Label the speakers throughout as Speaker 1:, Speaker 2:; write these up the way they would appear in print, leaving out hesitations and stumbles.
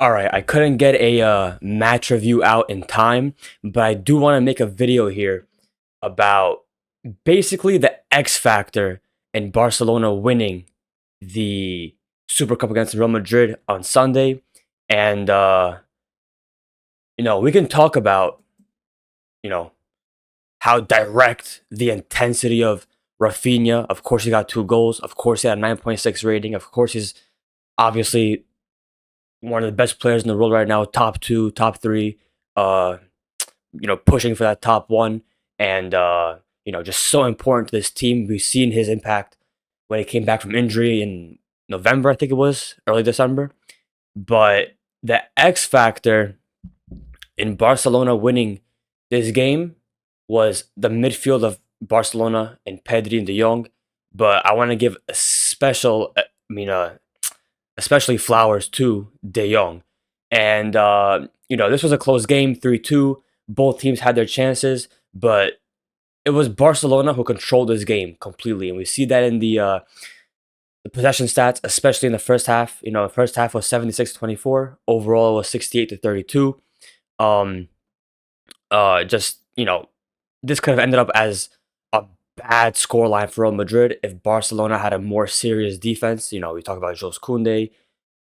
Speaker 1: All right, I couldn't get a match review out in time, but I do want to make a video here about basically the X factor in Barcelona winning the Super Cup against Real Madrid on Sunday. And, we can talk about, you know, how direct the intensity of Rafinha. Of course, he got two goals. Of course, he had a 9.6 rating. Of course, he's obviously one of the best players in the world right now, top two, top three, uh, pushing for that top one, and just so important to this team. We've seen his impact when he came back from injury in November, I think it was, early December. But the X factor in Barcelona winning this game was the midfield of Barcelona and Pedri and De Jong. But I want to give a special, especially flowers to De Jong. And, this was a close game, 3-2. Both teams had their chances, but it was Barcelona who controlled this game completely. And we see that in the possession stats, especially in the first half. The first half was 76-24. Overall, it was 68-32. Um, this could have ended up as a bad scoreline for Real Madrid if Barcelona had a more serious defense. We talk about Jules Koundé.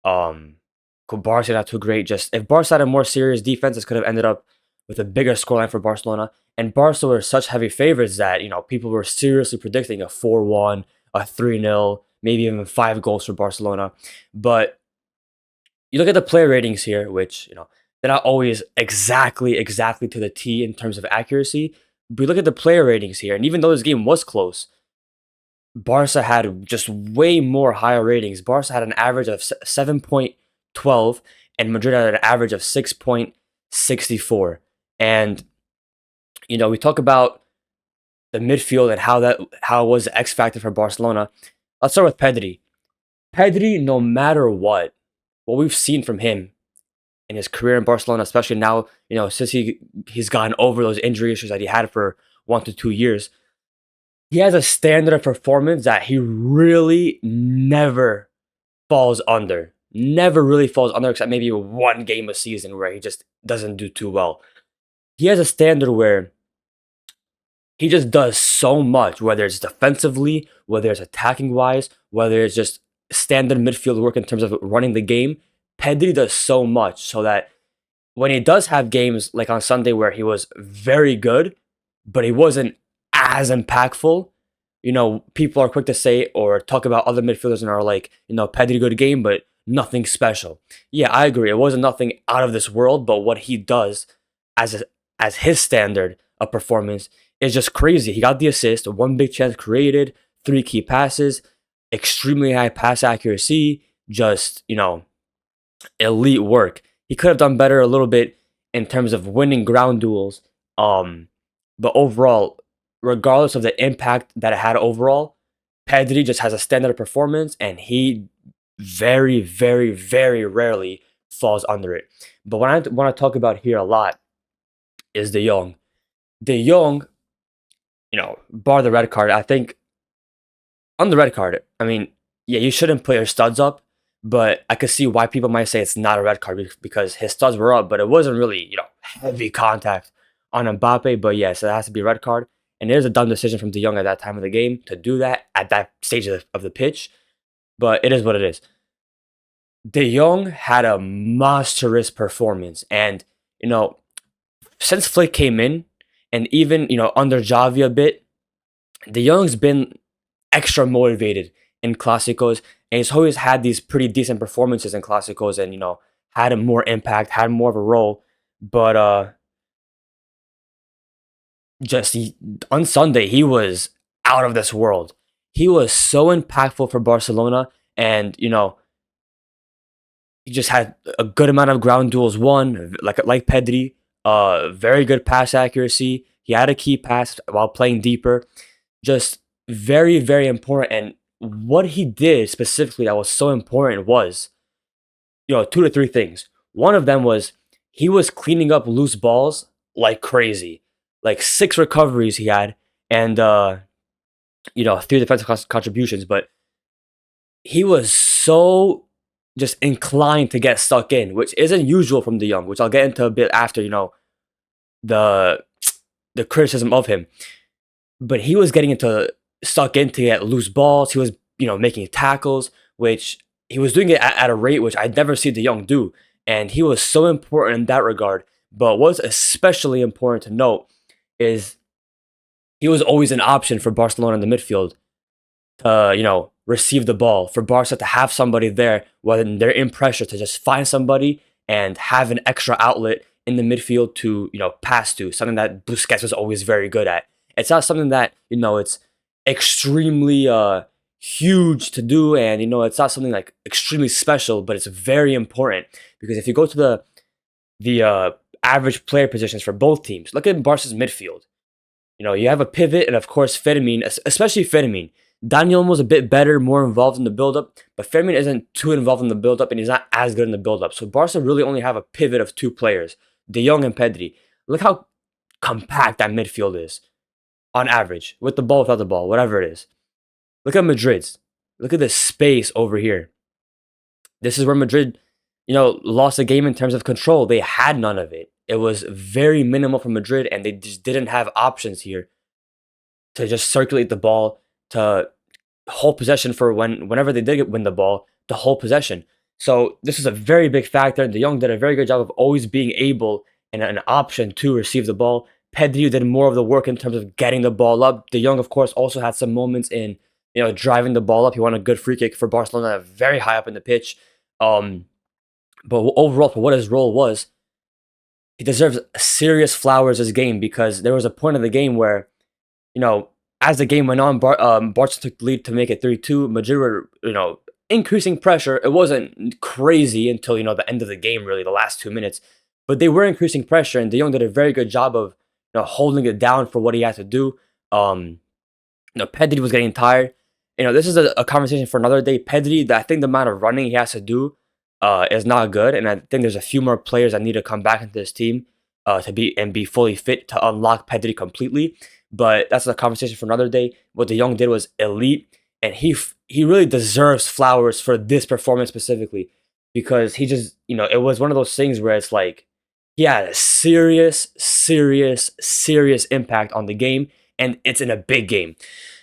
Speaker 1: Barca not too great. Just if Barca had a more serious defense, this could have ended up with a bigger scoreline for Barcelona. And Barca were such heavy favorites that people were seriously predicting a 4-1, a 3-0, maybe even 5 goals for Barcelona. But you look at the player ratings here, which they're not always exactly to the T in terms of accuracy. But you look at the player ratings here, and even though this game was close, Barca had just way more higher ratings. Barca had an average of 7.12, and Madrid had an average of 6.64. And we talk about the midfield and how it was the X factor for Barcelona. Let's start with Pedri. Pedri, no matter what we've seen from him in his career in Barcelona, especially now, since he's gotten over those injury issues that he had for 1 to 2 years, he has a standard of performance that he really never falls under. Never really falls under, except maybe one game a season where he just doesn't do too well. He has a standard where he just does so much, whether it's defensively, whether it's attacking wise, whether it's just standard midfield work in terms of running the game. Pedri does so much so that when he does have games like on Sunday where he was very good, but he wasn't as impactful, people are quick to say or talk about other midfielders and are like, Pedri good game, but nothing special. Yeah, I agree. It wasn't nothing out of this world, but what he does as his standard of performance is just crazy. He got the assist, one big chance created, 3 key passes, extremely high pass accuracy, just, elite work. He could have done better a little bit in terms of winning ground duels. But overall, regardless of the impact that it had overall, Pedri just has a standard of performance, and he very, very, very rarely falls under it. But what I want to talk about here a lot is De Jong. De Jong, bar the red card, I think on the red card, yeah, you shouldn't put your studs up, but I could see why people might say it's not a red card because his studs were up, but it wasn't really, heavy contact on Mbappe. But yeah, so that has to be a red card. And it is a dumb decision from De Jong at that time of the game to do that at that stage of the pitch. But it is what it is. De Jong had a monstrous performance. And, since Flick came in, and even, under Javi a bit, De Jong's been extra motivated in Clásicos, and he's always had these pretty decent performances in Clásicos and, had a more impact, had more of a role. But on Sunday, he was out of this world. He was so impactful for Barcelona, and, he just had a good amount of ground duels won, like Pedri, very good pass accuracy. He had a key pass while playing deeper. Just very, very important. And what he did specifically that was so important was, 2 to 3 things. One of them was he was cleaning up loose balls like crazy. Like 6 recoveries he had, and 3 defensive contributions. But he was so just inclined to get stuck in, which isn't usual from De Jong, which I'll get into a bit after, the the criticism of him. But he was getting into stuck in to get loose balls. He was, making tackles, which he was doing it at a rate which I'd never seen De Jong do. And he was so important in that regard. But what's especially important to note is he was always an option for Barcelona in the midfield to, receive the ball, for Barca to have somebody there when they're in pressure to just find somebody and have an extra outlet in the midfield to, pass to, something that Busquets was always very good at. It's not something that, it's extremely huge to do, and, it's not something like extremely special, but it's very important because if you go to the average player positions for both teams, look at Barca's midfield. You have a pivot, and of course, Fermin, especially Fermin. Daniel was a bit better, more involved in the build-up, but Fermin isn't too involved in the build-up, and he's not as good in the build-up. So Barca really only have a pivot of two players, De Jong and Pedri. Look how compact that midfield is, on average, with the ball, without the ball, whatever it is. Look at Madrid's. Look at the space over here. This is where Madrid, lost the game in terms of control. They had none of it. It was very minimal for Madrid, and they just didn't have options here to just circulate the ball, to hold possession for whenever they did win the ball, to hold possession. So this is a very big factor, and De Jong did a very good job of always being able and an option to receive the ball. Pedri did more of the work in terms of getting the ball up. De Jong, of course, also had some moments in, driving the ball up. He won a good free kick for Barcelona, very high up in the pitch. But overall, for what his role was, he deserves serious flowers this game, because there was a point of the game where, as the game went on, Barca took the lead to make it 3-2. Madrid were, increasing pressure. It wasn't crazy until, the end of the game, really, the last 2 minutes. But they were increasing pressure, and De Jong did a very good job of, holding it down for what he had to do. Pedri was getting tired. This is a conversation for another day. Pedri, I think the amount of running he has to do is not good, and I think there's a few more players that need to come back into this team to be fully fit to unlock Pedri completely. But that's a conversation for another day. What De Jong did was elite, and he really deserves flowers for this performance specifically, because he just, it was one of those things where it's like he had a serious impact on the game, and it's in a big game.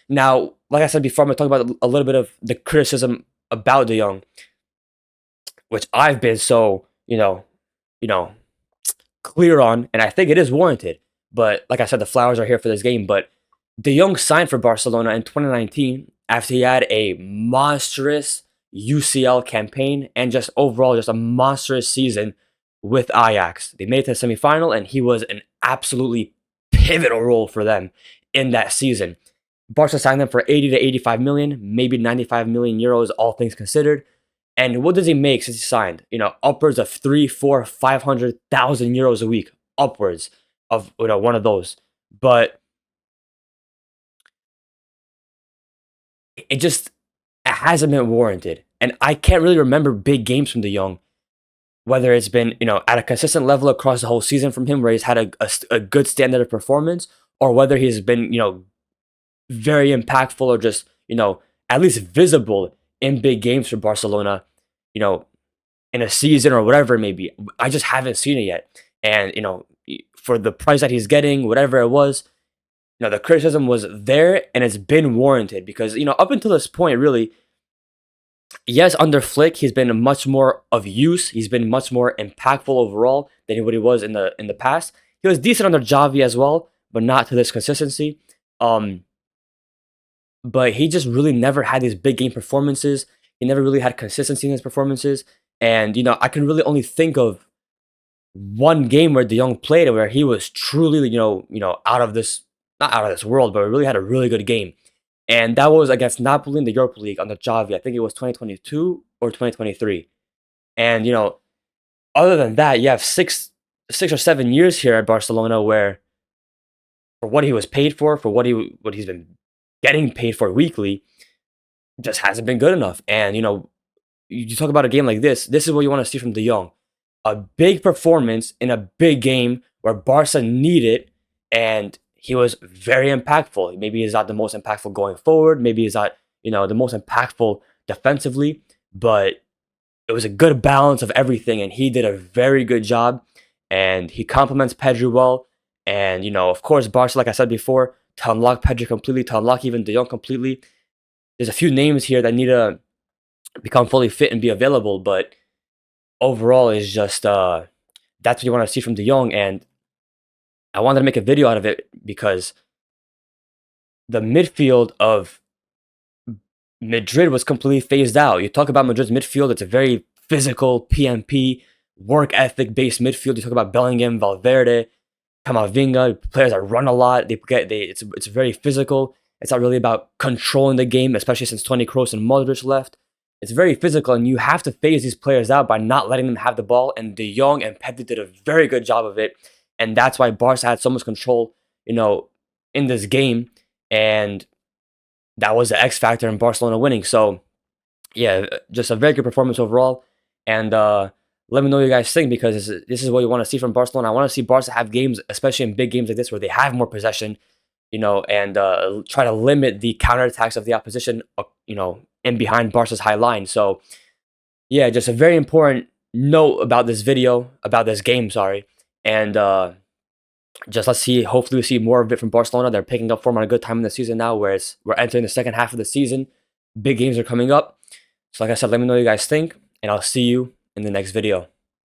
Speaker 1: Now, like I said before, I'm going to talk about a little bit of the criticism about De Jong, which I've been so, clear on, and I think it is warranted. But like I said, the flowers are here for this game. But De Jong signed for Barcelona in 2019 after he had a monstrous UCL campaign and just overall just a monstrous season with Ajax. They made it to the semifinal, and he was an absolutely pivotal role for them in that season. Barca signed them for 80 to 85 million, maybe 95 million euros, all things considered. And what does he make since he signed? Upwards of 3, 4, 500,000 euros a week, upwards of one of those. But it hasn't been warranted. And I can't really remember big games from De Jong, whether it's been, at a consistent level across the whole season from him, where he's had a good standard of performance, or whether he's been, very impactful, or just, at least visible in big games for Barcelona, in a season or whatever it may be. I just haven't seen it yet. And, for the price that he's getting, whatever it was, the criticism was there, and it's been warranted because, up until this point, really, yes, under Flick, he's been much more of use. He's been much more impactful overall than what he was in the past. He was decent under Xavi as well, but not to this consistency. But he just really never had these big game performances. He never really had consistency in his performances. And, I can really only think of one game where De Jong played where he was truly, out of this, not out of this world, but really had a really good game. And that was against Napoli in the Europa League under Xavi. I think it was 2022 or 2023. And, other than that, you have six or 7 years here at Barcelona where, for what he was paid for what he's been getting paid for weekly, just hasn't been good enough. And, you talk about a game like this is what you want to see from De Jong. A big performance in a big game where Barca needed, and he was very impactful. Maybe he's not the most impactful going forward. Maybe he's not, the most impactful defensively. But it was a good balance of everything, and he did a very good job. And he complements Pedri well. And of course, Barca, like I said before, to unlock Pedri completely, to unlock even De Jong completely. There's a few names here that need to become fully fit and be available, but overall, is just that's what you want to see from De Jong. And I wanted to make a video out of it because the midfield of Madrid was completely phased out. You talk about Madrid's midfield, it's a very physical, PMP, work ethic based midfield. You talk about Bellingham, Valverde, Camavinga, players that run a lot. It's very physical. It's not really about controlling the game, especially since Toni Kroos and Modric left. It's very physical, and you have to phase these players out by not letting them have the ball. And De Jong and Pedri did a very good job of it, and that's why Barca had so much control, in this game, and that was the X factor in Barcelona winning. So, yeah, just a very good performance overall. And let me know what you guys think, because this is what you want to see from Barcelona. I want to see Barca have games, especially in big games like this, where they have more possession, and try to limit the counterattacks of the opposition, in behind Barca's high line. So, yeah, just a very important note about this video, about this game, sorry. And just let's see, hopefully we see more of it from Barcelona. They're picking up form on a good time in the season now, whereas we're entering the second half of the season. Big games are coming up. So like I said, let me know what you guys think, and I'll see you in the next video.